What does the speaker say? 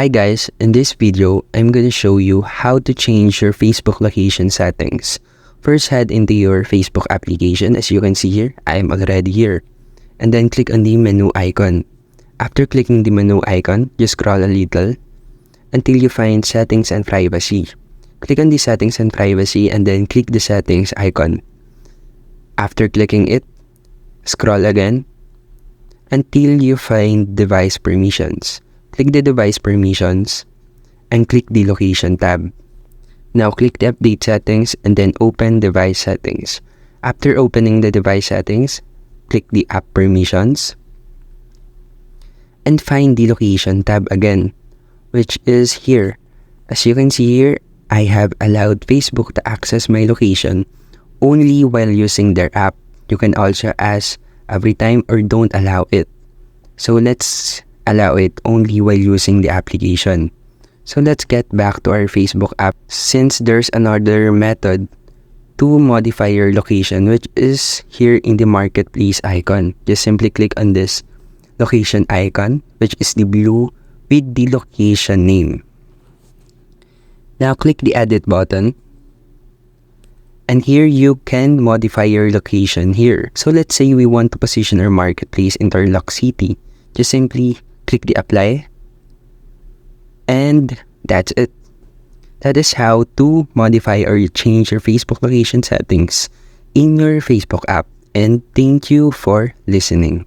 Hi guys, in this video, I'm going to show you how to change your Facebook location settings. First, head into your Facebook application. As you can see here, I'm already here. And then click on the menu icon. After clicking the menu icon, just scroll a little until you find Settings and Privacy. Click on the Settings and Privacy and then click the Settings icon. After clicking it, scroll again until you find Device Permissions. Click the Device Permissions and click the Location tab. Now click the Update Settings and then open Device Settings. After opening the Device Settings, click the App Permissions and find the Location tab again, which is here. As you can see here, I have allowed Facebook to access my location only while using their app. You can also ask every time or don't allow it. So let's allow it only while using the application. So let's get back to our Facebook app, since there's another method to modify your location, which is here in the marketplace icon. Just simply click on this location icon, which is the blue with the location name. Now click the edit button. And here you can modify your location here. So let's say we want to position our marketplace in Tarlac City. Just simply click the apply. And that's it. That is how to modify or change your Facebook location settings in your Facebook app. And thank you for listening.